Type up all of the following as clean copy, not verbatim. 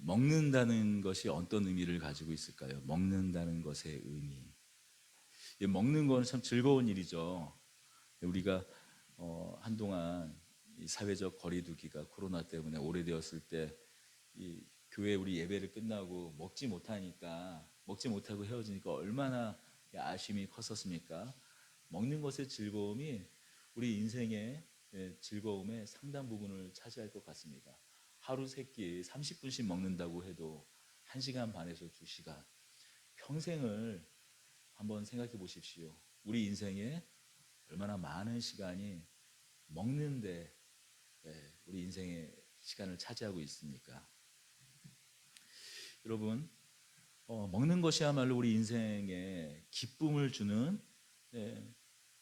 먹는다는 것이 어떤 의미를 가지고 있을까요? 먹는다는 것의 의미. 먹는 거는 참 즐거운 일이죠. 우리가 한동안 이 사회적 거리두기가 코로나 때문에 오래되었을 때 이 교회 우리 예배를 끝나고 먹지 못하고 헤어지니까 얼마나 아쉬움이 컸었습니까? 먹는 것의 즐거움이 우리 인생의 즐거움의 상당 부분을 차지할 것 같습니다. 하루 세끼 30분씩 먹는다고 해도 1시간 반에서 2시간, 평생을 한번 생각해 보십시오. 우리 인생에 얼마나 많은 시간이 먹는데 우리 인생의 시간을 차지하고 있습니까? 여러분, 먹는 것이야말로 우리 인생에 기쁨을 주는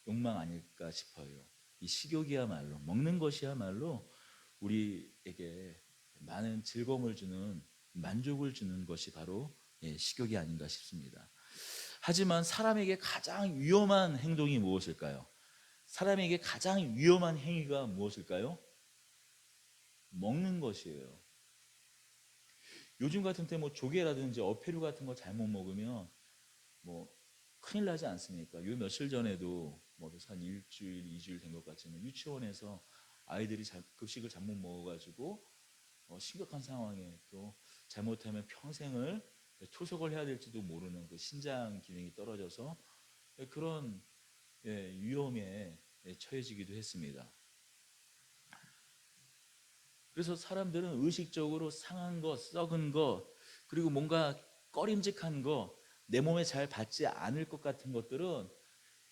욕망 아닐까 싶어요. 이 식욕이야말로, 먹는 것이야말로 우리에게 많은 즐거움을 주는, 만족을 주는 것이 바로 식욕이 아닌가 싶습니다. 하지만 사람에게 가장 위험한 행동이 무엇일까요? 사람에게 가장 위험한 행위가 무엇일까요? 먹는 것이에요. 요즘 같은 때 조개라든지 어패류 같은 거 잘못 먹으면 큰일 나지 않습니까? 요 며칠 전에도 한 일주일, 2주일 된 것 같지만 유치원에서 아이들이 급식을 잘못 먹어가지고 심각한 상황에, 또 잘못하면 평생을 투석을 해야 될지도 모르는 그 신장 기능이 떨어져서 그런 위험에 처해지기도 했습니다. 그래서 사람들은 의식적으로 상한 것, 썩은 것, 그리고 뭔가 꺼림직한 것, 내 몸에 잘 받지 않을 것 같은 것들은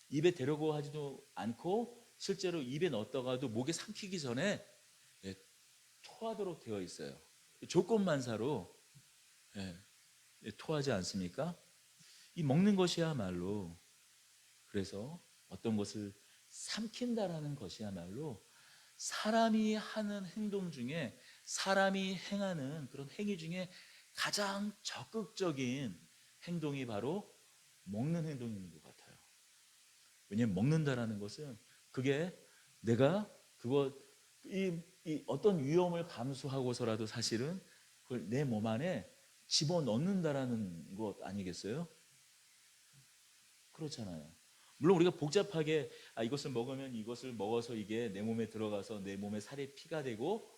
입에 대려고 하지도 않고 실제로 입에 넣었다가도 목에 삼키기 전에 토하도록 되어 있어요. 조건만사로 토하지 않습니까? 이 먹는 것이야말로, 그래서 어떤 것을 삼킨다라는 것이야말로 사람이 하는 행동 중에, 사람이 행하는 그런 행위 중에 가장 적극적인 행동이 바로 먹는 행동인 것 같아요. 왜냐하면 먹는다라는 것은 그게 내가 이 어떤 위험을 감수하고서라도 사실은 그걸 내 몸 안에 집어넣는다라는 것 아니겠어요? 그렇잖아요. 물론 우리가 복잡하게 이것을 먹으면 이것을 먹어서 이게 내 몸에 들어가서 내 몸에 살이 피가 되고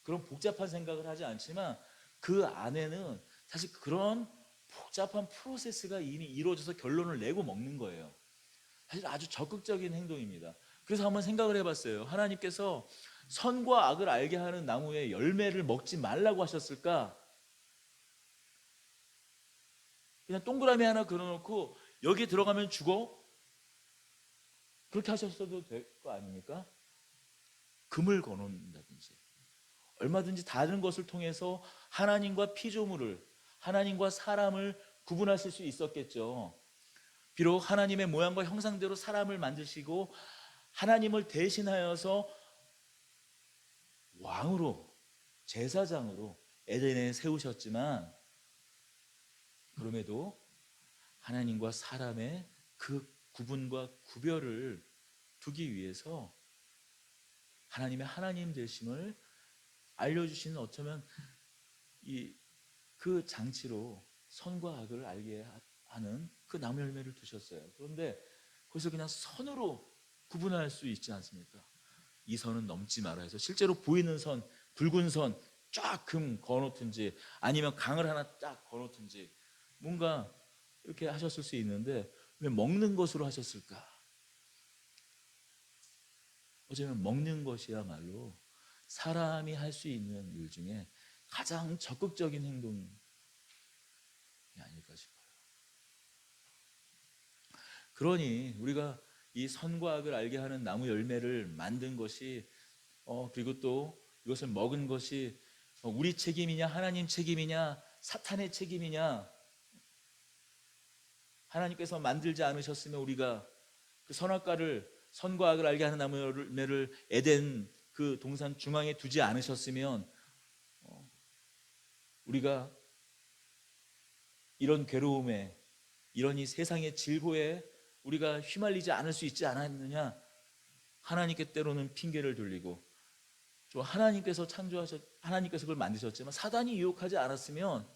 그런 복잡한 생각을 하지 않지만 그 안에는 사실 그런 복잡한 프로세스가 이미 이루어져서 결론을 내고 먹는 거예요. 사실 아주 적극적인 행동입니다. 그래서 한번 생각을 해봤어요. 하나님께서 선과 악을 알게 하는 나무의 열매를 먹지 말라고 하셨을까? 그냥 동그라미 하나 그려놓고 여기 들어가면 죽어? 그렇게 하셨어도 될 거 아닙니까? 금을 거놓는다든지 얼마든지 다른 것을 통해서 하나님과 피조물을, 하나님과 사람을 구분하실 수 있었겠죠. 비록 하나님의 모양과 형상대로 사람을 만드시고 하나님을 대신하여서 왕으로, 제사장으로 에덴에 세우셨지만 그럼에도 하나님과 사람의 그 구분과 구별을 두기 위해서 하나님의 하나님 되심을 알려주시는, 어쩌면 그 장치로 선과 악을 알게 하는 그 나무 열매를 두셨어요. 그런데 거기서 그냥 선으로 구분할 수 있지 않습니까? 이 선은 넘지 마라 해서 실제로 보이는 선, 굵은 선 쫙 금 거놓든지 아니면 강을 하나 쫙 거놓든지 뭔가 이렇게 하셨을 수 있는데 왜 먹는 것으로 하셨을까? 어쩌면 먹는 것이야말로 사람이 할 수 있는 일 중에 가장 적극적인 행동이 아닐까 싶어요. 그러니 우리가 이 선과 악을 알게 하는 나무 열매를 만든 것이 그리고 또 이것을 먹은 것이 우리 책임이냐, 하나님 책임이냐, 사탄의 책임이냐, 하나님께서 만들지 않으셨으면 우리가 그 선과 악을 알게 하는 나무 열매를 에덴 그 동산 중앙에 두지 않으셨으면 우리가 이런 괴로움에, 이런 이 세상의 질고에 우리가 휘말리지 않을 수 있지 않았느냐? 하나님께 때로는 핑계를 돌리고 또 하나님께서 그걸 만드셨지만 사단이 유혹하지 않았으면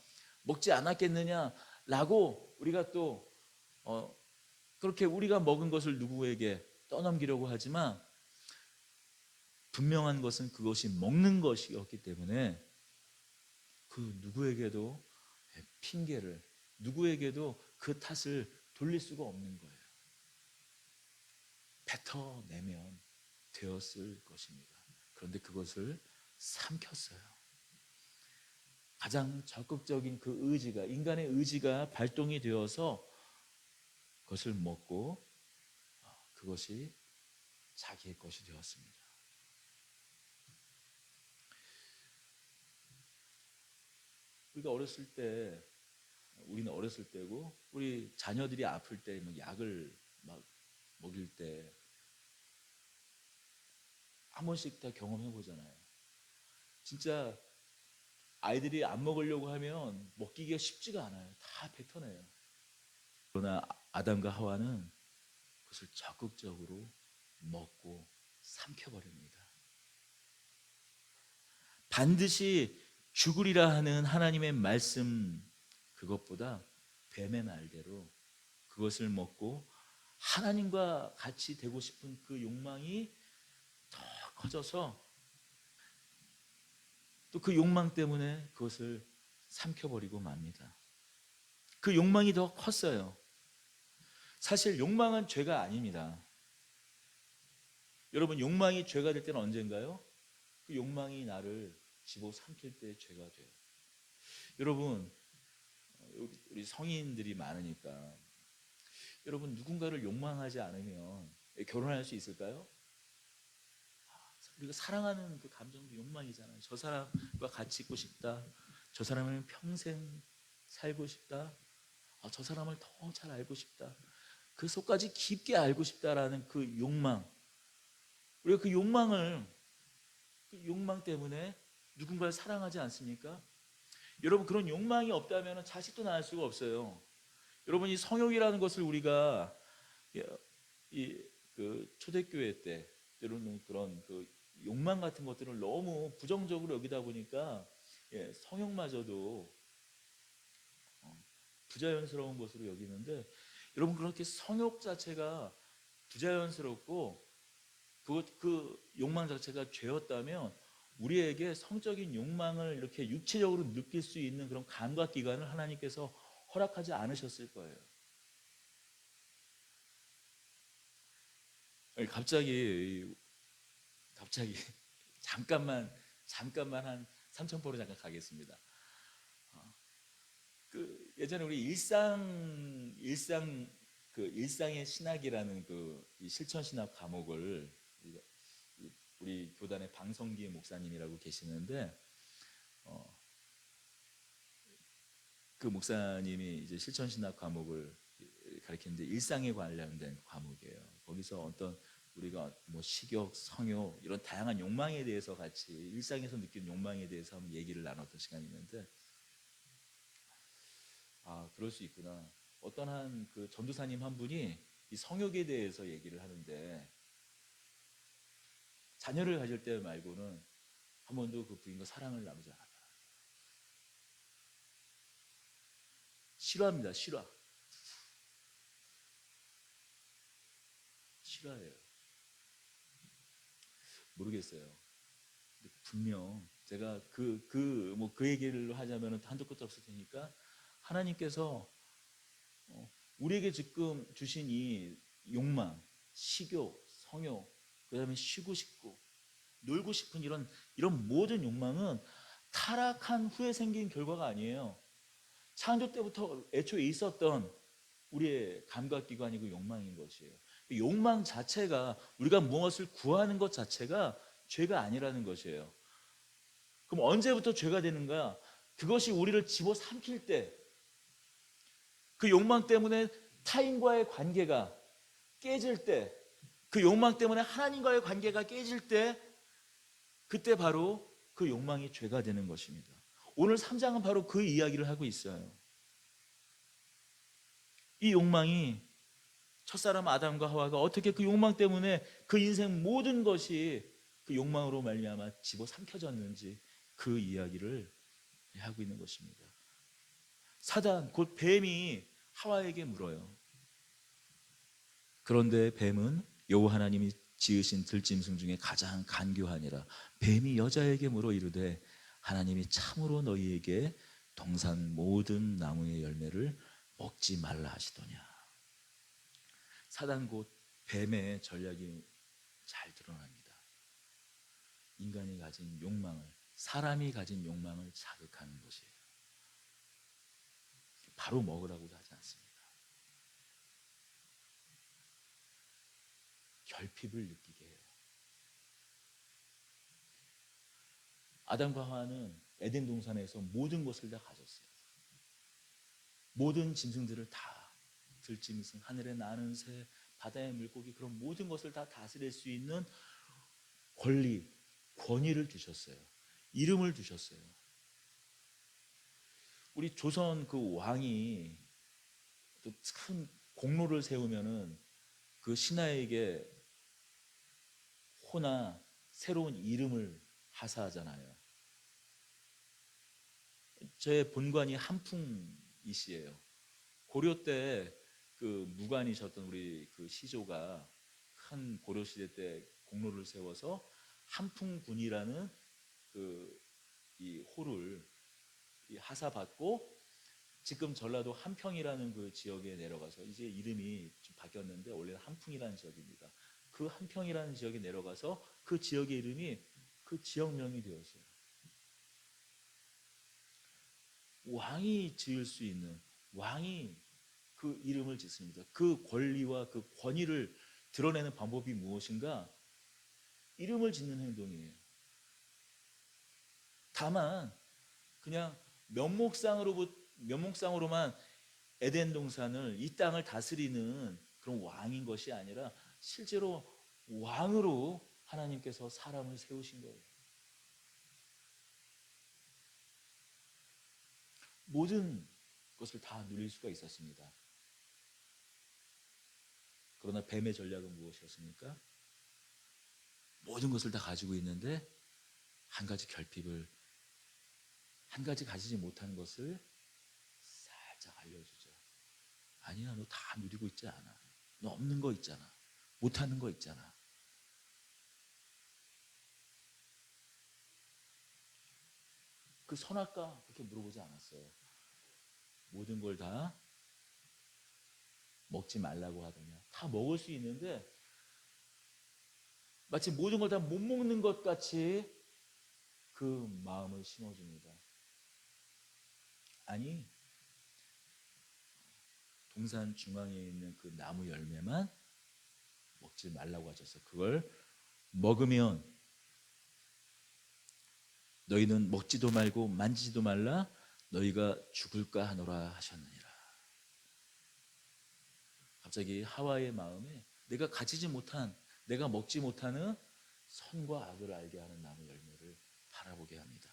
먹지 않았겠느냐라고 우리가 또 그렇게 우리가 먹은 것을 누구에게 떠넘기려고 하지만, 분명한 것은 그것이 먹는 것이었기 때문에 그 누구에게도 핑계를, 누구에게도 그 탓을 돌릴 수가 없는 거예요. 뱉어내면 되었을 것입니다. 그런데 그것을 삼켰어요. 가장 적극적인 그 의지가, 인간의 의지가 발동이 되어서 그것을 먹고 그것이 자기의 것이 되었습니다. 우리는 어렸을 때고 우리 자녀들이 아플 때 약을 막 먹일 때 한 번씩 다 경험해 보잖아요. 진짜 아이들이 안 먹으려고 하면 먹기가 쉽지가 않아요. 다 뱉어내요. 그러나 아담과 하와는 그것을 적극적으로 먹고 삼켜버립니다. 반드시 죽으리라 하는 하나님의 말씀, 그것보다 뱀의 말대로 그것을 먹고 하나님과 같이 되고 싶은 그 욕망이 더 커져서 또 그 욕망 때문에 그것을 삼켜버리고 맙니다. 그 욕망이 더 컸어요. 사실 욕망은 죄가 아닙니다. 여러분, 욕망이 죄가 될 때는 언젠가요? 그 욕망이 나를 집어삼킬 때 죄가 돼요. 여러분, 우리 성인들이 많으니까 여러분, 누군가를 욕망하지 않으면 결혼할 수 있을까요? 우리가 사랑하는 그 감정도 욕망이잖아요. 저 사람과 같이 있고 싶다. 저 사람을 평생 살고 싶다. 저 사람을 더 잘 알고 싶다. 그 속까지 깊게 알고 싶다라는 그 욕망. 우리가 그 욕망 때문에 누군가를 사랑하지 않습니까? 여러분, 그런 욕망이 없다면 자식도 낳을 수가 없어요. 여러분, 이 성욕이라는 것을 우리가 그 초대교회 때 때로는 그런 그 욕망 같은 것들을 너무 부정적으로 여기다 보니까 성욕마저도 부자연스러운 것으로 여기는데, 여러분, 그렇게 성욕 자체가 부자연스럽고 그 욕망 자체가 죄였다면 우리에게 성적인 욕망을 이렇게 육체적으로 느낄 수 있는 그런 감각기관을 하나님께서 허락하지 않으셨을 거예요. 갑자기 잠깐만 한 삼천포로 잠깐 가겠습니다. 그 예전에 우리 일상의 신학이라는 이 실천 신학 과목을 우리 교단의 방성기 목사님이라고 계시는데, 그 목사님이 이제 실천 신학 과목을 가르치는데 일상에 관련된 과목이에요. 거기서 어떤 우리가 뭐 식욕, 성욕 이런 다양한 욕망에 대해서 같이 일상에서 느끼는 욕망에 대해서 한번 얘기를 나눴던 시간이 있는데, 그럴 수 있구나. 어떤 한 그 전도사님 한 분이 이 성욕에 대해서 얘기를 하는데, 자녀를 가질 때 말고는 한 번도 그 부인과 사랑을 나누지 않았다. 싫어합니다. 싫어해요. 모르겠어요. 근데 분명 제가 그 얘기를 하자면 한도 끝도 없을 테니까, 하나님께서 우리에게 지금 주신 이 욕망, 식욕, 성욕, 그다음에 쉬고 싶고 놀고 싶은 이런 모든 욕망은 타락한 후에 생긴 결과가 아니에요. 창조 때부터 애초에 있었던 우리의 감각기관이고 욕망인 것이에요. 욕망 자체가, 우리가 무엇을 구하는 것 자체가 죄가 아니라는 것이에요. 그럼 언제부터 죄가 되는가? 그것이 우리를 집어삼킬 때, 그 욕망 때문에 타인과의 관계가 깨질 때, 그 욕망 때문에 하나님과의 관계가 깨질 때, 그때 바로 그 욕망이 죄가 되는 것입니다. 오늘 3장은 바로 그 이야기를 하고 있어요. 이 욕망이, 첫사람 아담과 하와가 어떻게 그 욕망 때문에 그 인생 모든 것이 그 욕망으로 말미암아 집어삼켜졌는지 그 이야기를 하고 있는 것입니다. 사단 곧 뱀이 하와에게 물어요. 그런데 뱀은 여호와 하나님이 지으신 들짐승 중에 가장 간교하니라. 뱀이 여자에게 물어 이르되 하나님이 참으로 너희에게 동산 모든 나무의 열매를 먹지 말라 하시더냐. 사단 곧 뱀의 전략이 잘 드러납니다. 인간이 가진 욕망을, 사람이 가진 욕망을 자극하는 것이에요. 바로 먹으라고도 하지 않습니다. 결핍을 느끼게 해요. 아담과 하와는 에덴 동산에서 모든 것을 다 가졌어요. 모든 짐승들을 다, 들짐승, 하늘에 나는 새, 바다의 물고기, 그런 모든 것을 다 다스릴 수 있는 권리, 권위를 주셨어요. 이름을 주셨어요. 우리 조선 그 왕이 또 큰 공로를 세우면은 그 신하에게 호나 새로운 이름을 하사하잖아요. 제 본관이 한풍이시예요. 고려 때 그 무관이셨던 우리 그 시조가 큰 고려 시대 때 공로를 세워서 한풍군이라는 그 이 호를 하사받고 지금 전라도 한평이라는 그 지역에 내려가서 이제 이름이 좀 바뀌었는데 원래는 한풍이라는 지역입니다. 그 한평이라는 지역에 내려가서 그 지역의 이름이 그 지역명이 되었어요. 왕이 지을 수 있는, 왕이 그 이름을 짓습니다. 그 권리와 그 권위를 드러내는 방법이 무엇인가? 이름을 짓는 행동이에요. 다만 그냥 면목상으로만 에덴 동산을, 이 땅을 다스리는 그런 왕인 것이 아니라 실제로 왕으로 하나님께서 사람을 세우신 거예요. 모든 것을 다 누릴 수가 있었습니다. 그러나 뱀의 전략은 무엇이었습니까? 모든 것을 다 가지고 있는데 한 가지 결핍을, 한 가지 가지지 못하는 것을 살짝 알려주죠. 아니야, 너 다 누리고 있지 않아. 너 없는 거 있잖아. 못하는 거 있잖아. 그 선악과 그렇게 물어보지 않았어요. 모든 걸 다 먹지 말라고 하더냐. 다 먹을 수 있는데 마치 모든 걸 다 못 먹는 것 같이 그 마음을 심어줍니다. 아니, 동산 중앙에 있는 그 나무 열매만 먹지 말라고 하셨어. 그걸 먹으면 너희는 먹지도 말고 만지지도 말라, 너희가 죽을까 하노라 하셨느니라. 갑자기 하와의 마음에 내가 가지지 못한, 내가 먹지 못하는 선과 악을 알게 하는 나무 열매를 바라보게 합니다.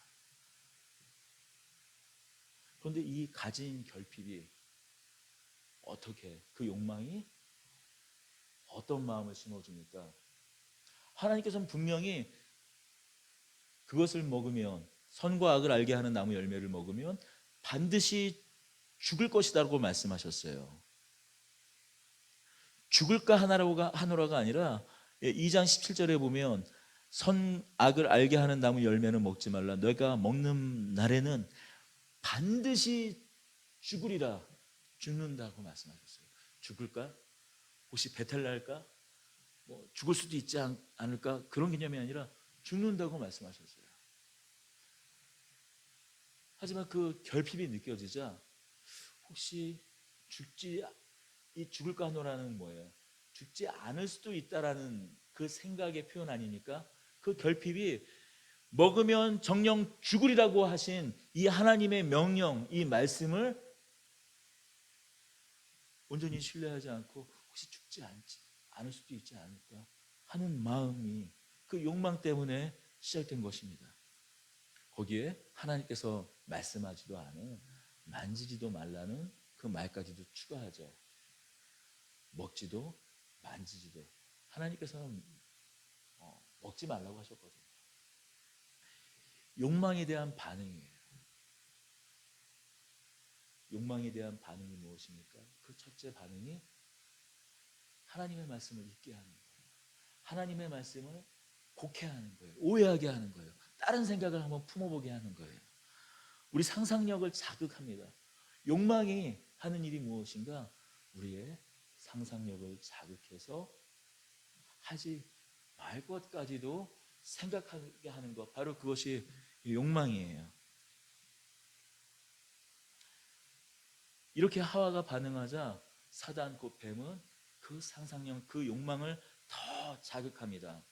그런데 이 가진 결핍이 어떻게, 그 욕망이 어떤 마음을 심어줍니까? 하나님께서는 분명히 그것을 먹으면, 선과 악을 알게 하는 나무 열매를 먹으면 반드시 죽을 것이다라고 말씀하셨어요. 죽을까 하노라가 아니라 2장 17절에 보면 선악을 알게 하는 나무 열매는 먹지 말라. 너가 먹는 날에는 반드시 죽으리라. 죽는다고 말씀하셨어요. 죽을까? 혹시 배탈 날까? 뭐 죽을 수도 있지 않을까? 그런 개념이 아니라 죽는다고 말씀하셨어요. 하지만 그 결핍이 느껴지자 혹시 죽을까 하노라는 뭐예요? 죽지 않을 수도 있다라는 그 생각의 표현 아닙니까? 그 결핍이 먹으면 정령 죽으리라고 하신 이 하나님의 명령, 이 말씀을 온전히 신뢰하지 않고 혹시 죽지 않을 수도 있지 않을까 하는 마음이, 그 욕망 때문에 시작된 것입니다. 거기에 하나님께서 말씀하지도 않은 만지지도 말라는 그 말까지도 추가하죠. 먹지도 만지지도. 하나님께서는 먹지 말라고 하셨거든요. 욕망에 대한 반응이에요. 욕망에 대한 반응이 무엇입니까? 그 첫째 반응이 하나님의 말씀을 잊게 하는 거예요. 하나님의 말씀을 곡해하는 거예요. 오해하게 하는 거예요. 다른 생각을 한번 품어보게 하는 거예요. 우리 상상력을 자극합니다. 욕망이 하는 일이 무엇인가? 우리의 상상력을 자극해서 하지 말 것까지도 생각하게 하는 것, 바로 그것이 욕망이에요. 이렇게 하와가 반응하자 사단 곧 뱀은 그 상상력, 그 욕망을 더 자극합니다.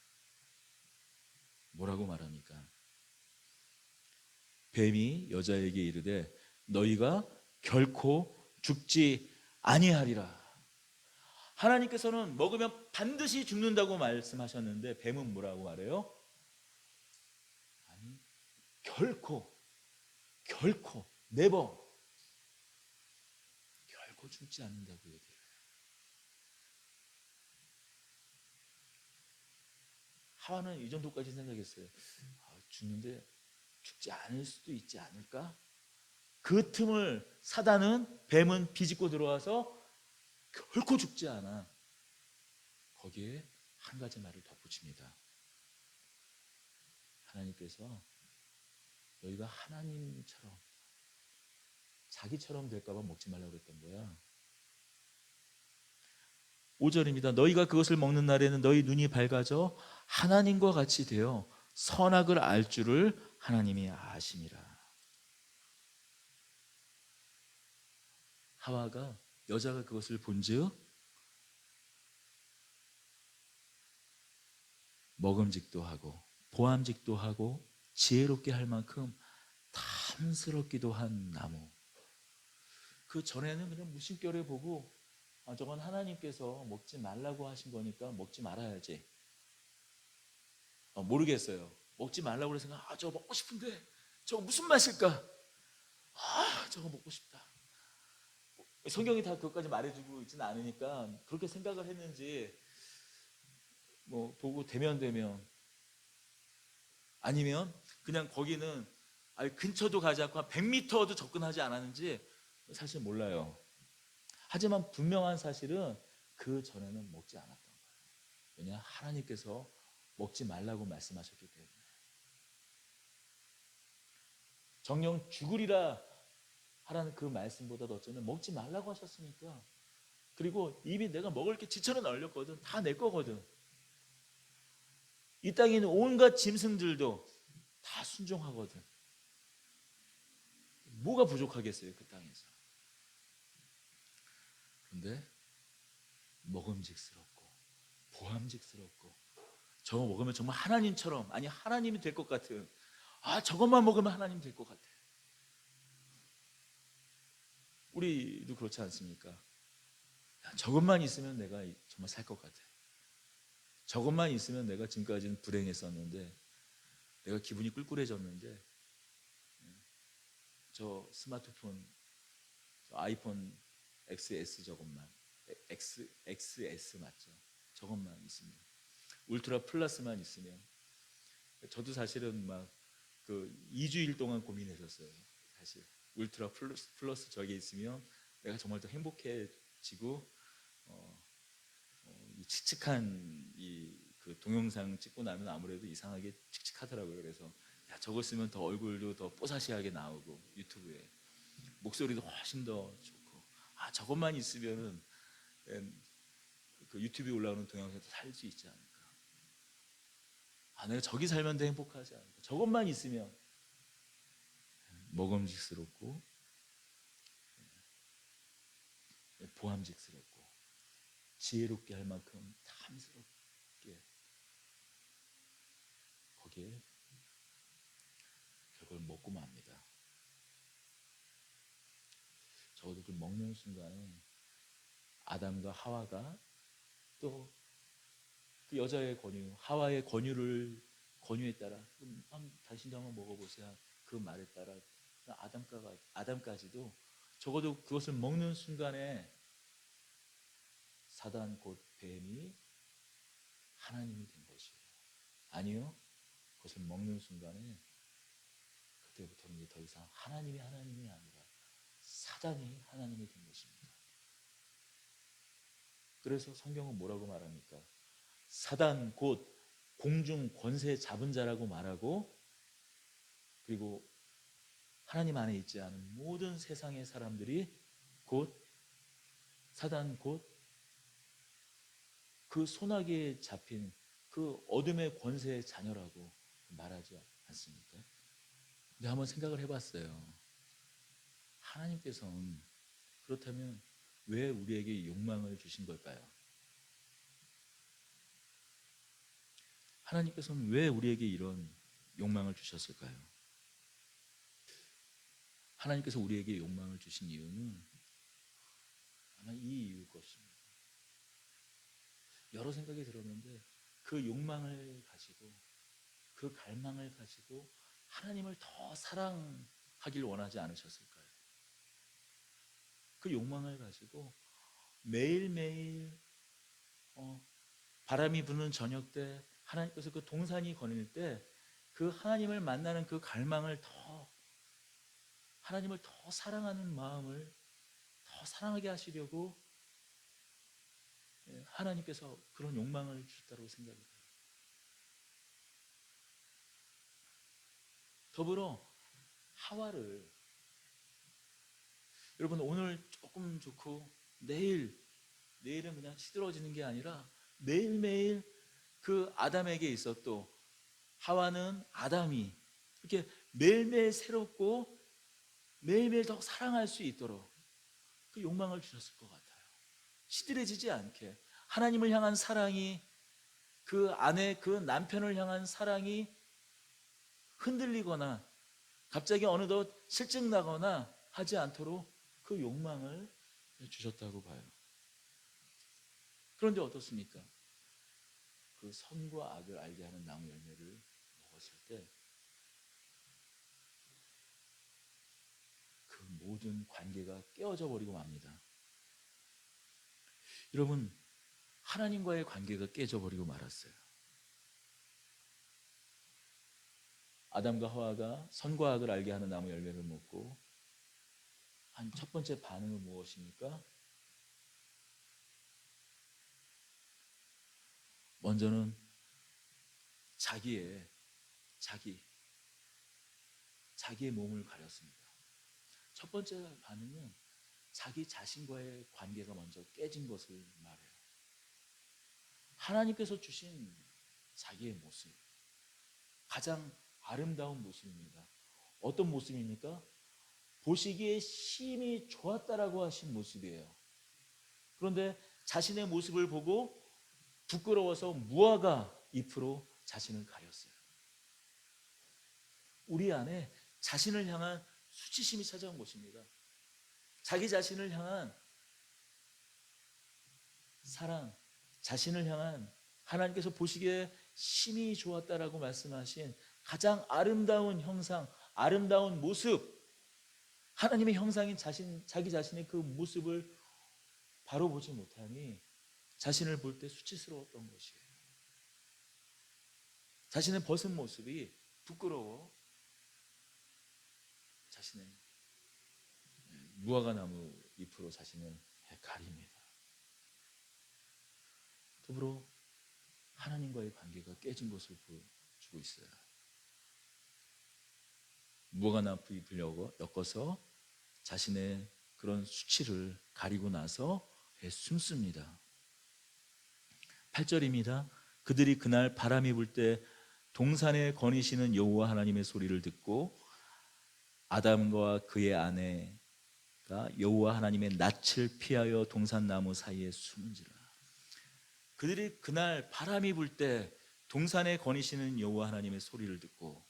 뭐라고 말합니까? 뱀이 여자에게 이르되 너희가 결코 죽지 아니하리라. 하나님께서는 먹으면 반드시 죽는다고 말씀하셨는데 뱀은 뭐라고 말해요? 아니, 결코 네버 결코 죽지 않는다고 얘기해요. 하와는 이 정도까지 생각했어요. 죽는데 죽지 않을 수도 있지 않을까? 그 틈을 사단은, 뱀은 비집고 들어와서 결코 죽지 않아. 거기에 한 가지 말을 덧붙입니다. 하나님께서 너희가 하나님처럼 자기처럼 될까봐 먹지 말라고 그랬던 거야. 5절입니다. 너희가 그것을 먹는 날에는 너희 눈이 밝아져 하나님과 같이 되어 선악을 알 줄을 하나님이 아심이라. 하와가, 여자가 그것을 본즉 먹음직도 하고 보암직도 하고 지혜롭게 할 만큼 탐스럽기도 한 나무. 그 전에는 그냥 무심결에 보고 저건 하나님께서 먹지 말라고 하신 거니까 먹지 말아야지. 모르겠어요. 먹지 말라고 그래서 저거 먹고 싶은데 저거 무슨 맛일까? 저거 먹고 싶다. 성경이 다 그것까지 말해주고 있지는 않으니까 그렇게 생각을 했는지 뭐 보고 되면 아니면 그냥 거기는 근처도 가지 않고 한 100m도 접근하지 않았는지 사실 몰라요. 하지만 분명한 사실은 그 전에는 먹지 않았던 거예요. 왜냐? 하나님께서 먹지 말라고 말씀하셨기 때문에. 정령 죽으리라 하라는 그 말씀보다도 어쩌면 먹지 말라고 하셨으니까. 그리고 이미 내가 먹을 게 지천에 널렸거든. 다 내 거거든. 이 땅에 있는 온갖 짐승들도 다 순종하거든. 뭐가 부족하겠어요, 그 땅에서. 그런데 먹음직스럽고 보암직스럽고 저거 먹으면 정말 하나님처럼, 아니 하나님이 될 것 같은, 저것만 먹으면 하나님 될 것 같아. 우리도 그렇지 않습니까? 저것만 있으면 내가 정말 살 것 같아. 저것만 있으면 내가 지금까지는 불행했었는데, 내가 기분이 꿀꿀해졌는데, 저 스마트폰, 저 아이폰 XS 저것만, XS 맞죠? 저것만 있으면, 울트라 플러스만 있으면. 저도 사실은 막 그 2주일 동안 고민했었어요. 사실 울트라 플러스 저게 있으면 내가 정말 더 행복해지고 이 칙칙한 그 동영상 찍고 나면 아무래도 이상하게 칙칙하더라고요. 그래서 저거 쓰면 더 얼굴도 더 뽀사시하게 나오고 유튜브에 목소리도 훨씬 더 좋고 저것만 있으면은 그 유튜브에 올라오는 동영상도 살 수 있지 않을까. 내가 저기 살면 더 행복하지 않을까. 저것만 있으면 먹음직스럽고 보암직스럽고 지혜롭게 할 만큼 탐스럽게, 거기에 결국은 먹고 맙니다. 적어도 그 먹는 순간에 아담과 하와가 또 그 여자의 권유, 하와의 권유에 따라 당신도 한번 먹어보세요. 그 말에 따라 아담까지도 적어도 그것을 먹는 순간에 사단 곧 뱀이 하나님이 된 것이에요. 아니요. 그것을 먹는 순간에 그때부터는 이제 더 이상 하나님이 아니라 사단이 하나님이 된 것입니다. 그래서 성경은 뭐라고 말합니까? 사단 곧 공중 권세 잡은 자라고 말하고, 그리고 하나님 안에 있지 않은 모든 세상의 사람들이 곧 사단 곧 그 소나기에 잡힌 그 어둠의 권세의 자녀라고 말하지 않습니까? 근데 한번 생각을 해봤어요. 하나님께서는 그렇다면 왜 우리에게 욕망을 주신 걸까요? 하나님께서는 왜 우리에게 이런 욕망을 주셨을까요? 하나님께서 우리에게 욕망을 주신 이유는 아마 이 이유일 것입니다. 여러 생각이 들었는데 그 욕망을 가지고, 그 갈망을 가지고 하나님을 더 사랑하길 원하지 않으셨을까요? 그 욕망을 가지고 매일매일 바람이 부는 저녁 때 하나님께서 그 동산이 거닐 때 그 하나님을 만나는 그 갈망을 더, 하나님을 더 사랑하는 마음을 더 사랑하게 하시려고 하나님께서 그런 욕망을 주셨다고 생각해요. 더불어 하와를, 여러분 오늘 조금 좋고 내일은 그냥 시들어지는 게 아니라 매일매일 그 아담에게 있었던 하와는 아담이 이렇게 매일매일 새롭고 매일매일 더 사랑할 수 있도록 그 욕망을 주셨을 것 같아요. 시들해지지 않게 하나님을 향한 사랑이, 그 아내 그 남편을 향한 사랑이 흔들리거나 갑자기 어느덧 실증나거나 하지 않도록 그 욕망을 주셨다고 봐요. 그런데 어떻습니까? 그 선과 악을 알게 하는 나무 열매를 먹었을 때 그 모든 관계가 깨어져 버리고 맙니다. 여러분, 하나님과의 관계가 깨져 버리고 말았어요. 아담과 하와가 선과 악을 알게 하는 나무 열매를 먹고 한 첫 번째 반응은 무엇입니까? 먼저는 자기의 몸을 가렸습니다. 첫 번째 반응은 자기 자신과의 관계가 먼저 깨진 것을 말해요. 하나님께서 주신 자기의 모습, 가장 아름다운 모습입니다. 어떤 모습입니까? 보시기에 심히 좋았다라고 하신 모습이에요. 그런데 자신의 모습을 보고 부끄러워서 무화과 잎으로 자신을 가렸어요. 우리 안에 자신을 향한 수치심이 찾아온 것입니다. 자기 자신을 향한 사랑, 자신을 향한 하나님께서 보시기에 심히 좋았다라고 말씀하신 가장 아름다운 형상, 아름다운 모습, 하나님의 형상인 자기 자신의 그 모습을 바로 보지 못하니 자신을 볼 때 수치스러웠던 것이에요. 자신의 벗은 모습이 부끄러워 자신의 무화과 나무 잎으로 자신을 가립니다. 더불어 하나님과의 관계가 깨진 것을 보여주고 있어요. 무화과 나무 잎을 엮어서 자신의 그런 수치를 가리고 나서 숨습니다. 8절입니다. 그들이 그날 바람이 불 때 동산에 거니시는 여호와 하나님의 소리를 듣고 아담과 그의 아내가 여호와 하나님의 낯을 피하여 동산나무 사이에 숨은지라. 그들이 그날 바람이 불 때 동산에 거니시는 여호와 하나님의 소리를 듣고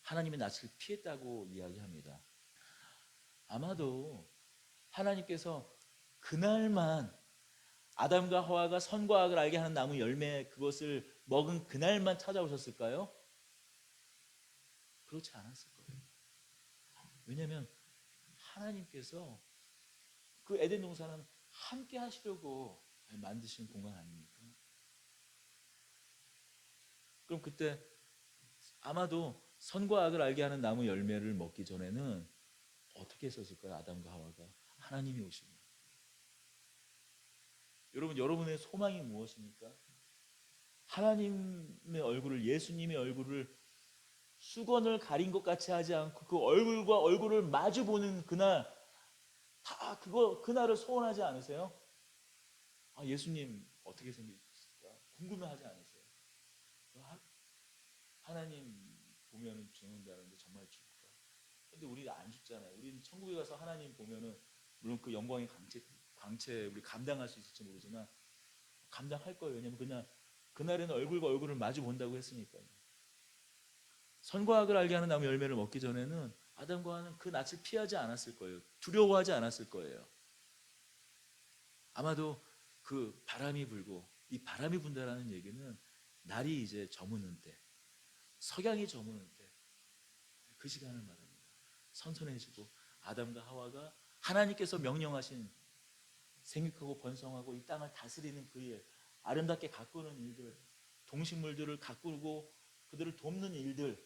하나님의 낯을 피했다고 이야기합니다. 아마도 하나님께서 그날만 아담과 하와가 선과 악을 알게 하는 나무 열매 그것을 먹은 그날만 찾아오셨을까요? 그렇지 않았을 거예요. 왜냐하면 하나님께서 그 에덴 동산은 함께 하시려고 만드신 공간 아닙니까? 그럼 그때 아마도 선과 악을 알게 하는 나무 열매를 먹기 전에는 어떻게 했었을까요? 아담과 하와가 하나님이 오시고. 여러분, 여러분의 소망이 무엇입니까? 하나님의 얼굴을, 예수님의 얼굴을 수건을 가린 것 같이 하지 않고 그 얼굴과 얼굴을 마주 보는 그날, 다 그날을 소원하지 않으세요? 아, 예수님 어떻게 생기셨을까? 궁금해하지 않으세요? 하나님 보면은 죽는다는데 정말 죽을까? 근데 우리 안 죽잖아요. 우리는 천국에 가서 하나님 보면은 물론 그 영광의 광채 우리 감당할 수 있을지 모르지만 감당할 거예요. 왜냐면 그냥 그날에는 얼굴과 얼굴을 마주 본다고 했으니까요. 선과 악을 알게 하는 나무 열매를 먹기 전에는 아담과 하와는 그 낯을 피하지 않았을 거예요. 두려워하지 않았을 거예요. 아마도 그 바람이 불고, 이 바람이 분다라는 얘기는 날이 이제 저무는 때, 석양이 저무는 때, 그 시간을 말합니다. 선선해지고 아담과 하와가 하나님께서 명령하신 생육하고 번성하고 이 땅을 다스리는 그의 아름답게 가꾸는 일들, 동식물들을 가꾸고 그들을 돕는 일들,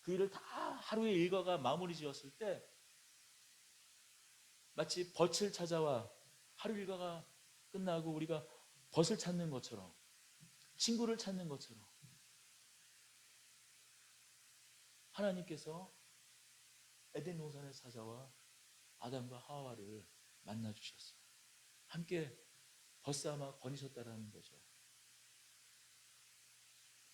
그 일을 다 하루의 일과가 마무리 지었을 때 마치 벗을 찾아와 하루 일과가 끝나고 우리가 벗을 찾는 것처럼, 친구를 찾는 것처럼 하나님께서 에덴 동산에 찾아와 아담과 하와를 만나 주셨어요. 함께 벗삼아 거니셨다라는 거죠.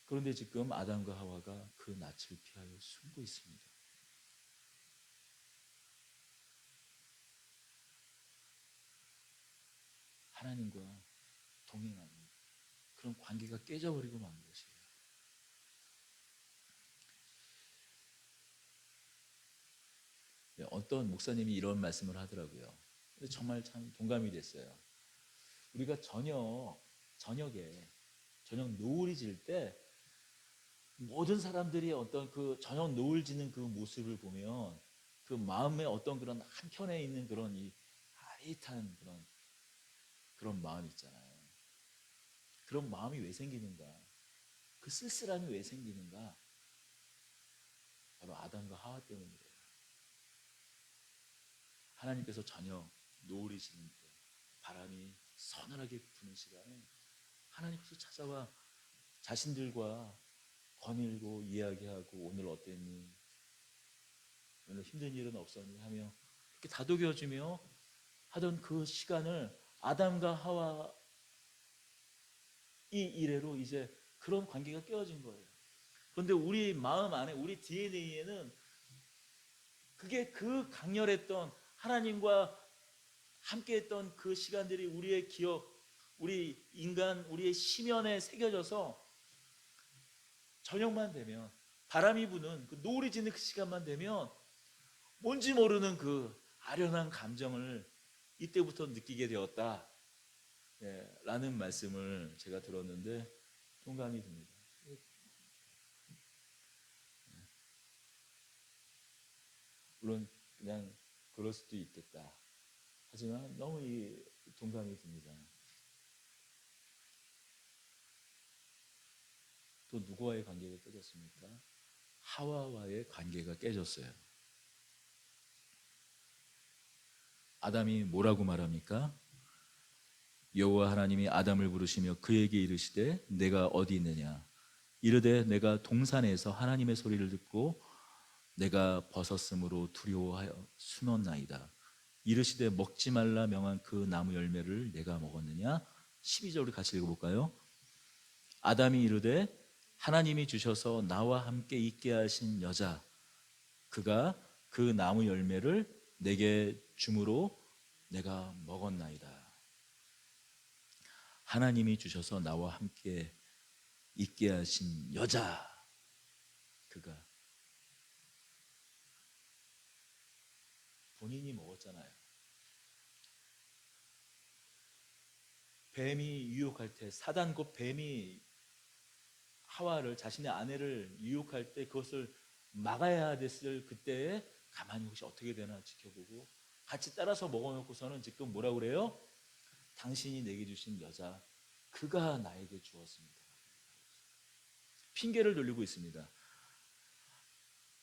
그런데 지금 아담과 하와가 그 낯을 피하여 숨고 있습니다. 하나님과 동행하는 그런 관계가 깨져버리고 만 것이에요. 어떤 목사님이 이런 말씀을 하더라고요. 근데 정말 참 동감이 됐어요. 우리가 저녁 노을이 질 때 모든 사람들이 어떤 그 저녁 노을 지는 그 모습을 보면 그 마음에 어떤 그런 한켠에 있는 그런 이 아릿한 그런 마음이 있잖아요. 그런 마음이 왜 생기는가? 그 쓸쓸함이 왜 생기는가? 바로 아담과 하와 때문이래요. 하나님께서 저녁 노을이 지는 때 바람이 서늘하게 부는 시간에 하나님께서 찾아와 자신들과 거닐고 이야기하고 오늘 어땠니? 오늘 힘든 일은 없었니? 하며 이렇게 다독여주며 하던 그 시간을 아담과 하와 이 이래로 이제 그런 관계가 깨어진 거예요. 그런데 우리 마음 안에 우리 DNA에는 그게 그 강렬했던 하나님과 함께했던 그 시간들이 우리의 기억, 우리 인간, 우리의 심연에 새겨져서 저녁만 되면 바람이 부는 그 노을이 지는 그 시간만 되면 뭔지 모르는 그 아련한 감정을 이때부터 느끼게 되었다. 라는 말씀을 제가 들었는데 동감이 듭니다. 물론 그냥 그럴 수도 있겠다. 하지만 너무 동감이 듭니다. 또 누구와의 관계가 깨졌습니까? 하와와의 관계가 깨졌어요. 아담이 뭐라고 말합니까? 여호와 하나님이 아담을 부르시며 그에게 이르시되 내가 어디 있느냐? 이르되 내가 동산에서 하나님의 소리를 듣고 내가 벗었으므로 두려워하여 숨었나이다. 이르시되 먹지 말라 명한 그 나무 열매를 내가 먹었느냐? 12절을 같이 읽어볼까요? 아담이 이르되 하나님이 주셔서 나와 함께 있게 하신 여자 그가 그 나무 열매를 내게 주므로 내가 먹었나이다. 하나님이 주셔서 나와 함께 있게 하신 여자 그가 본인이 먹었잖아요. 뱀이 유혹할 때 사단 곧 뱀이 하와를 자신의 아내를 유혹할 때 그것을 막아야 됐을 그때에 가만히 혹시 어떻게 되나 지켜보고 같이 따라서 먹어놓고서는 지금 뭐라 그래요? 당신이 내게 주신 여자 그가 나에게 주었습니다. 핑계를 돌리고 있습니다.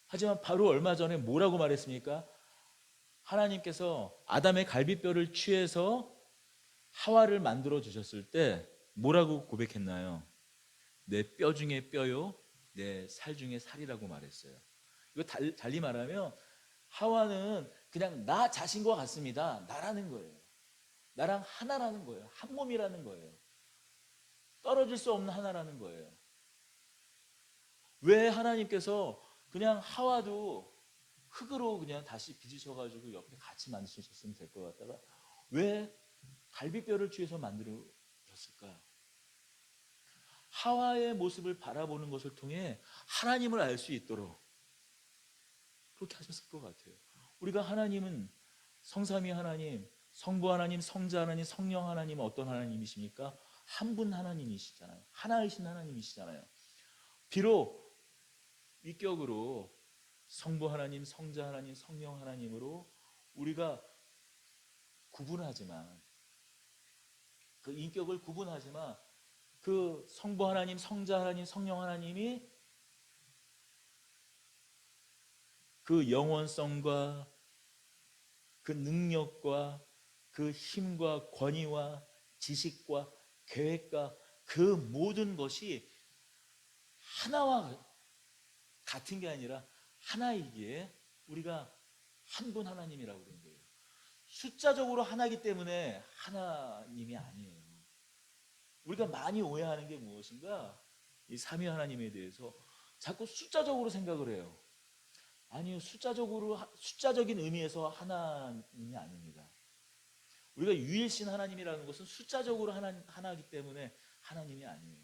하지만 바로 얼마 전에 뭐라고 말했습니까? 하나님께서 아담의 갈비뼈를 취해서 하와를 만들어 주셨을 때 뭐라고 고백했나요? 내 뼈 중에 뼈요, 내 살 중에 살이라고 말했어요. 이거 달리 말하면 하와는 그냥 나 자신과 같습니다. 나라는 거예요. 나랑 하나라는 거예요. 한 몸이라는 거예요. 떨어질 수 없는 하나라는 거예요. 왜 하나님께서 그냥 하와도 흙으로 그냥 다시 빚으셔가지고 옆에 같이 만드셨으면 될 것 같다가 왜 갈비뼈를 취해서 만들어졌을까요? 하와의 모습을 바라보는 것을 통해 하나님을 알 수 있도록 그렇게 하셨을 것 같아요. 우리가 하나님은 성삼위 하나님, 성부 하나님, 성자 하나님, 성령 하나님은 어떤 하나님이십니까? 한 분 하나님이시잖아요. 하나이신 하나님이시잖아요. 비록 위격으로 성부 하나님, 성자 하나님, 성령 하나님으로 우리가 구분하지만 그 인격을 구분하지만 그 성부 하나님, 성자 하나님, 성령 하나님이 그 영원성과 그 능력과 그 힘과 권위와 지식과 계획과 그 모든 것이 하나와 같은 게 아니라 하나이기에 우리가 한 분 하나님이라고 그런 거예요. 숫자적으로 하나이기 때문에 하나님이 아니에요. 우리가 많이 오해하는 게 무엇인가? 이 삼위 하나님에 대해서 자꾸 숫자적으로 생각을 해요. 아니요, 숫자적인 의미에서 하나님이 아닙니다. 우리가 유일신 하나님이라는 것은 숫자적으로 하나이기 때문에 하나님이 아니에요.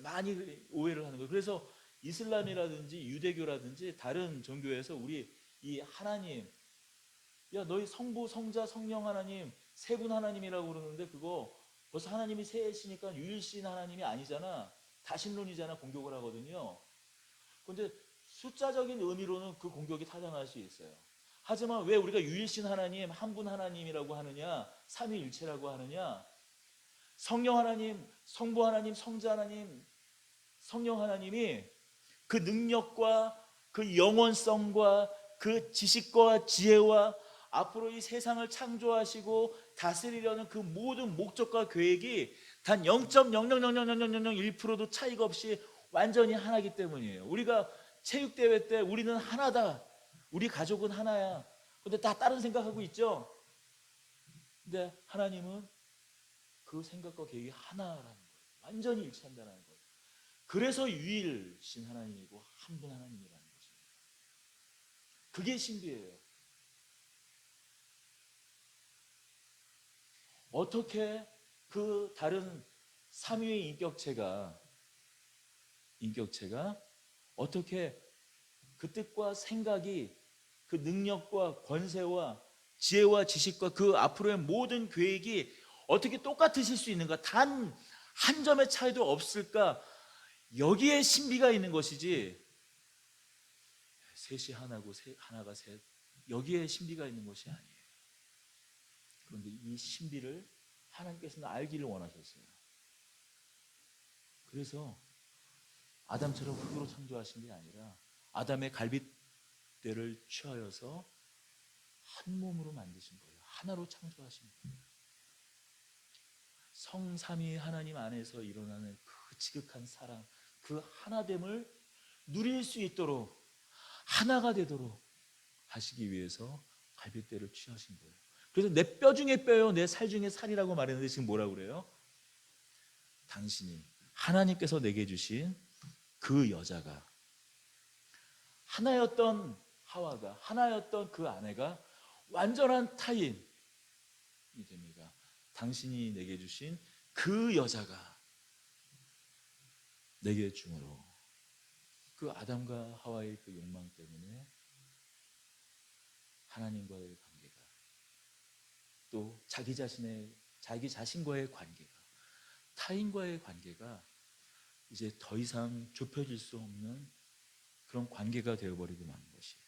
많이 오해를 하는 거예요. 그래서 이슬람이라든지 유대교라든지 다른 종교에서 우리 이 하나님, 야 너희 성부, 성자, 성령 하나님 세 분 하나님이라고 그러는데 그거 벌써 하나님이 셋이니까 유일신 하나님이 아니잖아. 다신론이잖아. 공격을 하거든요. 그런데 숫자적인 의미로는 그 공격이 타당할 수 있어요. 하지만 왜 우리가 유일신 하나님, 한 분 하나님이라고 하느냐, 삼위일체라고 하느냐, 성령 하나님, 성부 하나님, 성자 하나님, 성령 하나님이 그 능력과 그 영원성과 그 지식과 지혜와 앞으로 이 세상을 창조하시고 다스리려는 그 모든 목적과 계획이 단 0.0000001%도 차이가 없이 완전히 하나이기 때문이에요. 우리가 체육대회 때 우리는 하나다, 우리 가족은 하나야. 근데 다 다른 생각하고 있죠. 근데 하나님은 그 생각과 계획이 하나라는 거예요. 완전히 일치한다는 거예요. 그래서 유일신 하나님이고 한 분 하나님이라는 것입니다. 그게 신비예요. 어떻게 그 다른 삼위의 인격체가 어떻게 그 뜻과 생각이 그 능력과 권세와 지혜와 지식과 그 앞으로의 모든 계획이 어떻게 똑같으실 수 있는가? 단 한 점의 차이도 없을까? 여기에 신비가 있는 것이지 셋이 하나고 하나가 셋, 여기에 신비가 있는 것이 아니에요. 그런데 이 신비를 하나님께서는 알기를 원하셨어요. 그래서 아담처럼 흙으로 창조하신 게 아니라 아담의 갈빗대를 취하여서 한 몸으로 만드신 거예요. 하나로 창조하신 거예요. 성삼위 하나님 안에서 일어나는 그 지극한 사랑, 그 하나됨을 누릴 수 있도록 하나가 되도록 하시기 위해서 갈빗대를 취하신 거예요. 그래서 내 뼈 중에 뼈요, 내 살 중에 살이라고 말했는데 지금 뭐라고 그래요? 당신이 하나님께서 내게 주신 그 여자가, 하나였던 하와가, 하나였던 그 아내가 완전한 타인이 됩니다. 당신이 내게 주신 그 여자가 내게 중으로, 그 아담과 하와의 그 욕망 때문에 하나님과의 관계가, 또 자기 자신과의 관계가, 타인과의 관계가 이제 더 이상 좁혀질 수 없는 그런 관계가 되어버리고 마는 것이에요.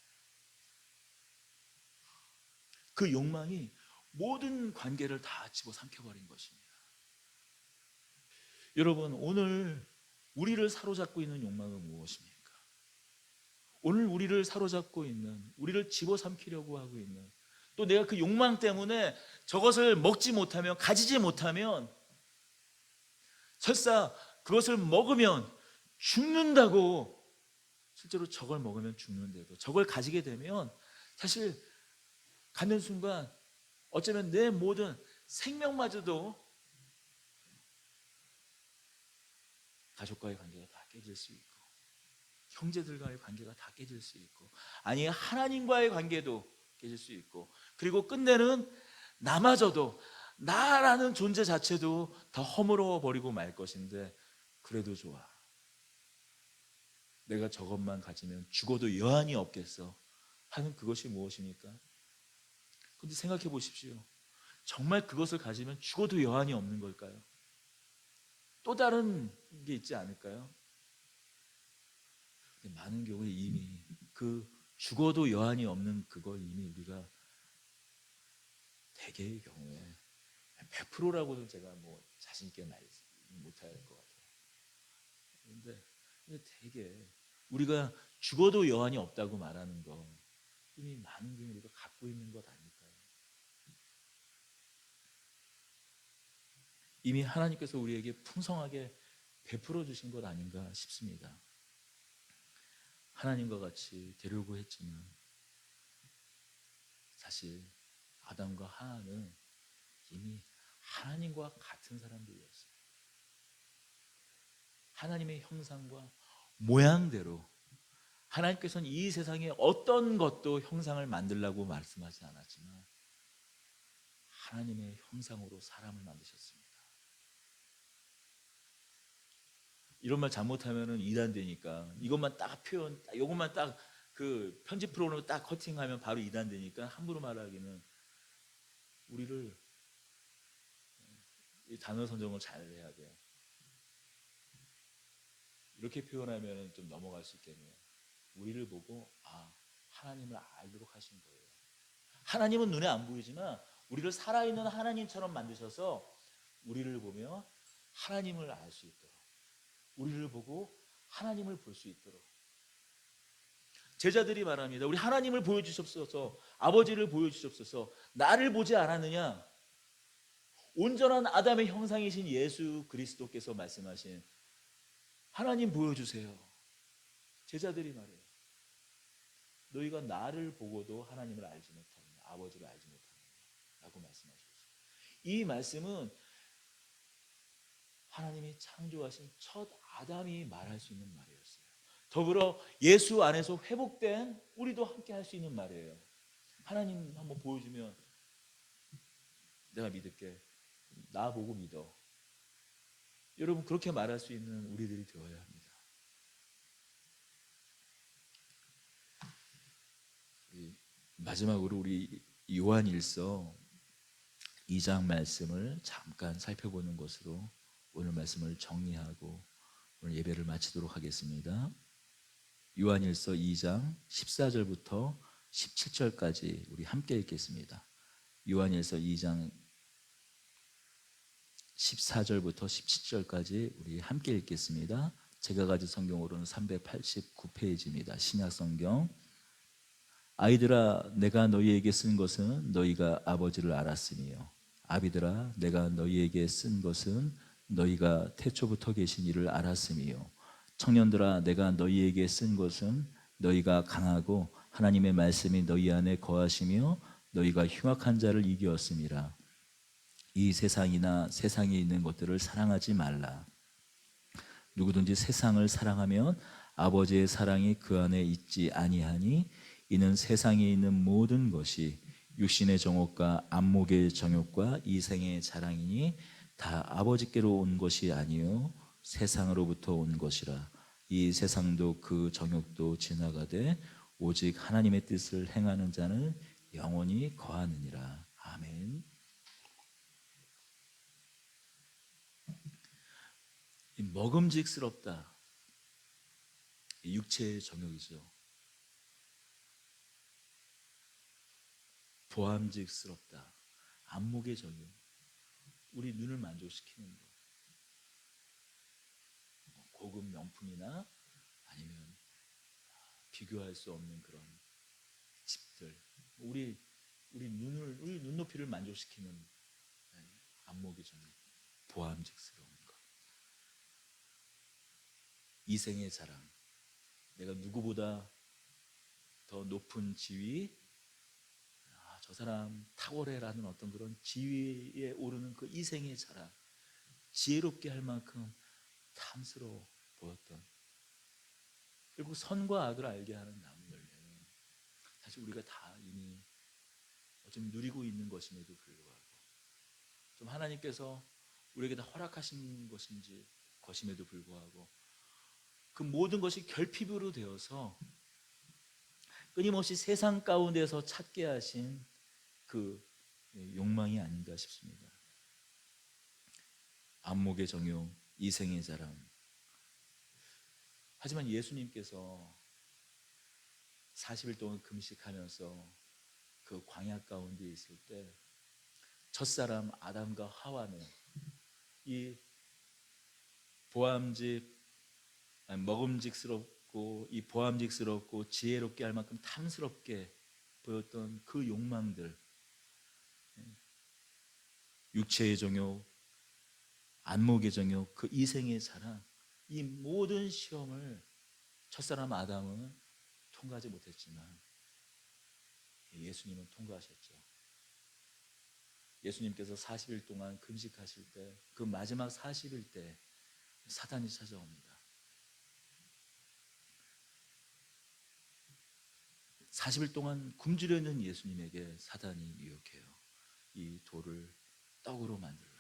그 욕망이 모든 관계를 다 집어삼켜버린 것입니다. 여러분, 오늘 우리를 사로잡고 있는 욕망은 무엇입니까? 오늘 우리를 사로잡고 있는, 우리를 집어삼키려고 하고 있는, 또 내가 그 욕망 때문에 저것을 먹지 못하면, 가지지 못하면, 설사 그것을 먹으면 죽는다고, 실제로 저걸 먹으면 죽는데도 저걸 가지게 되면 사실 갖는 순간 어쩌면 내 모든 생명마저도, 가족과의 관계가 다 깨질 수 있고, 형제들과의 관계가 다 깨질 수 있고, 아니 하나님과의 관계도 깨질 수 있고, 그리고 끝내는 나마저도, 나라는 존재 자체도 다 허물어 버리고 말 것인데, 그래도 좋아, 내가 저것만 가지면 죽어도 여한이 없겠어 하는 그것이 무엇입니까? 근데 생각해 보십시오. 정말 그것을 가지면 죽어도 여한이 없는 걸까요? 또 다른 게 있지 않을까요? 많은 경우에 이미 그 죽어도 여한이 없는 그걸 이미 우리가 대개의 경우에 100%라고는 제가 뭐 자신 있게 말 못할 것 같아요. 근데 대개 우리가 죽어도 여한이 없다고 말하는 거, 이미 많은 경우 우리가 갖고 있는 것 아닐까요? 이미 하나님께서 우리에게 풍성하게 베풀어 주신 것 아닌가 싶습니다. 하나님과 같이 되려고 했지만 사실 아담과 하와는 이미 하나님과 같은 사람들이었어요. 하나님의 형상과 모양대로, 하나님께서는 이 세상에 어떤 것도 형상을 만들라고 말씀하지 않았지만 하나님의 형상으로 사람을 만드셨습니다. 이런 말 잘못하면 이단되니까, 이것만 딱 표현, 이것만 딱 그 편집 프로그램 딱 커팅하면 바로 이단되니까 함부로 말하기는, 우리를 이 단어 선정을 잘 해야 돼요. 이렇게 표현하면 좀 넘어갈 수 있겠네요. 우리를 보고 하나님을 알도록 하신 거예요. 하나님은 눈에 안 보이지만 우리를 살아있는 하나님처럼 만드셔서 우리를 보며 하나님을 알 수 있도록, 우리를 보고 하나님을 볼 수 있도록. 제자들이 말합니다. 우리 하나님을 보여주십소서, 아버지를 보여주십소서. 나를 보지 않았느냐? 온전한 아담의 형상이신 예수 그리스도께서 말씀하신 하나님 보여주세요. 제자들이 말해요. 너희가 나를 보고도 하나님을 알지 못하느냐, 아버지를 알지 못하느냐 라고 말씀하셨어요. 이 말씀은 하나님이 창조하신 첫 아담이 말할 수 있는 말이었어요. 더불어 예수 안에서 회복된 우리도 함께 할 수 있는 말이에요. 하나님 한번 보여주면 내가 믿을게, 나 보고 믿어. 여러분, 그렇게 말할 수 있는 우리들이 되어야 합니다. 마지막으로 우리 요한일서 2장 말씀을 잠깐 살펴보는 것으로 오늘 말씀을 정리하고 오늘 예배를 마치도록 하겠습니다. 요한일서 2장 14절부터 17절까지 우리 함께 읽겠습니다. 요한일서 2장 14절부터 17절까지 우리 함께 읽겠습니다. 제가 가진 성경으로는 389페이지입니다. 신약성경. 아이들아, 내가 너희에게 쓴 것은 너희가 아버지를 알았으니요, 아비들아, 내가 너희에게 쓴 것은 너희가 태초부터 계신 이를 알았음이요, 청년들아, 내가 너희에게 쓴 것은 너희가 강하고 하나님의 말씀이 너희 안에 거하시며 너희가 흉악한 자를 이기었음이라. 이 세상이나 세상에 있는 것들을 사랑하지 말라. 누구든지 세상을 사랑하면 아버지의 사랑이 그 안에 있지 아니하니, 이는 세상에 있는 모든 것이 육신의 정욕과 안목의 정욕과 이생의 자랑이니 다 아버지께로 온 것이 아니요 세상으로부터 온 것이라. 이 세상도 그 정욕도 지나가되 오직 하나님의 뜻을 행하는 자는 영원히 거하느니라. 아멘. 먹음직스럽다, 육체의 정욕이죠. 보암직스럽다, 안목의 정욕, 우리 눈을 만족시키는 것. 고급 명품이나 아니면 비교할 수 없는 그런 집들, 우리 눈높이를 만족시키는 안목이 좀 보암직스러운 것, 이생의 자랑, 내가 누구보다 더 높은 지위, 저 사람 탁월해라는 어떤 그런 지위에 오르는 그 이생의 자랑, 지혜롭게 할 만큼 탐스러워 보였던, 결국 선과 악을 알게 하는 나무 열매는 사실 우리가 다 이미 좀 누리고 있는 것임에도 불구하고, 좀 하나님께서 우리에게 다 허락하신 것임에도 불구하고 그 모든 것이 결핍으로 되어서 끊임없이 세상 가운데서 찾게 하신 그 욕망이 아닌가 싶습니다. 안목의 정욕, 이생의 자랑. 하지만 예수님께서 40일 동안 금식하면서 그 광야 가운데 있을 때 첫사람 아담과 하와는 이 먹음직스럽고 이 보암직스럽고 지혜롭게 할 만큼 탐스럽게 보였던 그 욕망들, 육체의 정욕, 안목의 정욕, 그 이생의 자랑, 이 모든 시험을 첫사람 아담은 통과하지 못했지만 예수님은 통과하셨죠. 예수님께서 40일 동안 금식하실 때, 그 마지막 40일 때 사단이 찾아옵니다. 40일 동안 굶주려 있는 예수님에게 사단이 유혹해요. 이 돌을 떡으로 만들라.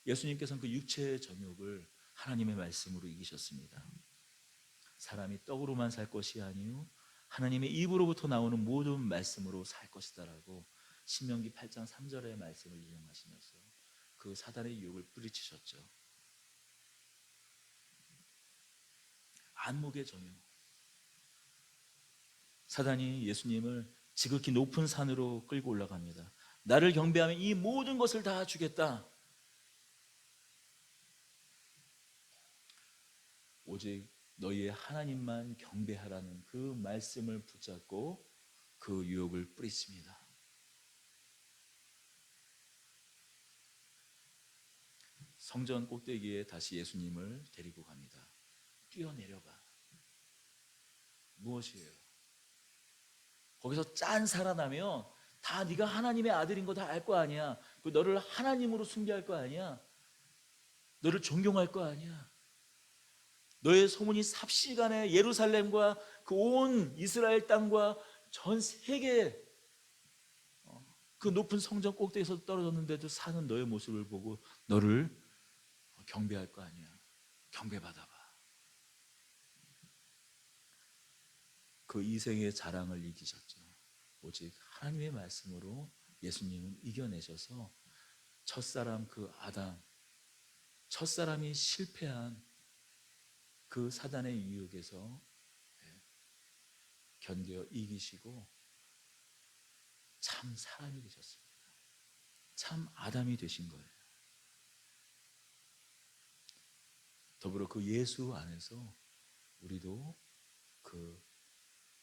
예수님께서는 그 육체의 정욕을 하나님의 말씀으로 이기셨습니다. 사람이 떡으로만 살 것이 아니요 하나님의 입으로부터 나오는 모든 말씀으로 살 것이다라고 신명기 8장 3절의 말씀을 인용하시면서 그 사단의 유혹을 뿌리치셨죠. 안목의 정욕. 사단이 예수님을 지극히 높은 산으로 끌고 올라갑니다. 나를 경배하면 이 모든 것을 다 주겠다. 오직 너희의 하나님만 경배하라는 그 말씀을 붙잡고 그 유혹을 뿌리칩니다. 성전 꼭대기에 다시 예수님을 데리고 갑니다. 뛰어내려가. 무엇이에요? 거기서 짠 살아나면 다 네가 하나님의 아들인 거 다 알 거 아니야. 너를 하나님으로 숭배할 거 아니야. 너를 존경할 거 아니야. 너의 소문이 삽시간에 예루살렘과 그 온 이스라엘 땅과 전 세계 그 높은 성전 꼭대기에서 떨어졌는데도 사는 너의 모습을 보고 너를 경배할 거 아니야. 경배받아봐. 그 이생의 자랑을 이기셨죠. 오직 하나님의 말씀으로 예수님은 이겨내셔서 첫사람 그 아담, 첫사람이 실패한 그 사단의 유혹에서 견뎌 이기시고 참 사람이 되셨습니다. 참 아담이 되신 거예요. 더불어 그 예수 안에서 우리도 그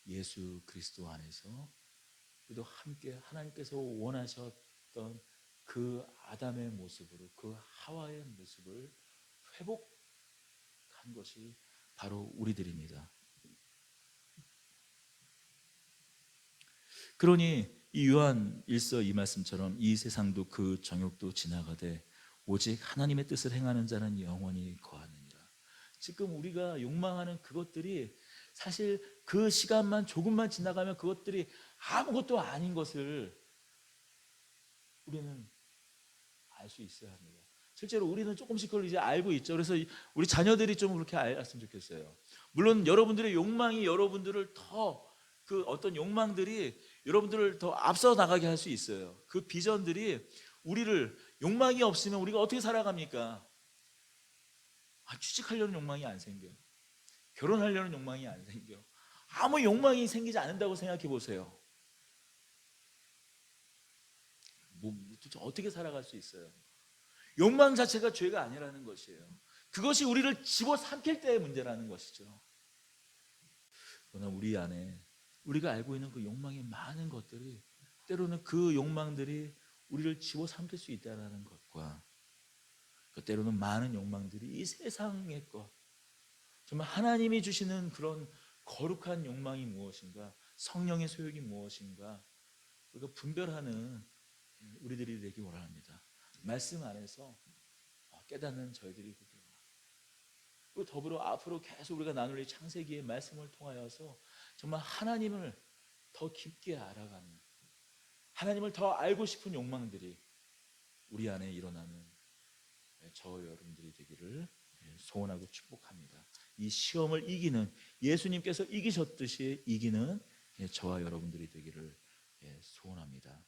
예수 그리스도 안에서 우리도 함께 하나님께서 원하셨던 그 아담의 모습으로 그 하와의 모습을 회복한 것이 바로 우리들입니다. 그러니 이 요한 1서 이 말씀처럼 이 세상도 그 정욕도 지나가되 오직 하나님의 뜻을 행하는 자는 영원히 거하느니라. 지금 우리가 욕망하는 그것들이 사실 그 시간만 조금만 지나가면 그것들이 아무것도 아닌 것을 우리는 알 수 있어야 합니다. 실제로 우리는 조금씩 그걸 이제 알고 있죠. 그래서 우리 자녀들이 좀 그렇게 알았으면 좋겠어요. 물론 여러분들의 욕망이 여러분들을 더 그 어떤 욕망들이 여러분들을 더 앞서 나가게 할 수 있어요. 그 비전들이 우리를, 욕망이 없으면 우리가 어떻게 살아갑니까? 취직하려는 욕망이 안 생겨. 결혼하려는 욕망이 안 생겨. 아무 욕망이 생기지 않는다고 생각해 보세요. 도대체 어떻게 살아갈 수 있어요? 욕망 자체가 죄가 아니라는 것이에요. 그것이 우리를 집어삼킬 때의 문제라는 것이죠. 그러나 우리 안에 우리가 알고 있는 그 욕망의 많은 것들이 때로는 그 욕망들이 우리를 집어삼킬 수 있다는 것과 때로는 많은 욕망들이 이 세상의 것, 정말 하나님이 주시는 그런 거룩한 욕망이 무엇인가, 성령의 소욕이 무엇인가, 우리가 분별하는 우리들이 되기 원합니다. 말씀 안에서 깨닫는 저희들이 되기 원합니다. 그리고 더불어 앞으로 계속 우리가 나눌 이 창세기의 말씀을 통하여서 정말 하나님을 더 깊게 알아가는, 하나님을 더 알고 싶은 욕망들이 우리 안에 일어나는 저와 여러분들이 되기를 소원하고 축복합니다. 이 시험을 이기는, 예수님께서 이기셨듯이 이기는 저와 여러분들이 되기를 소원합니다.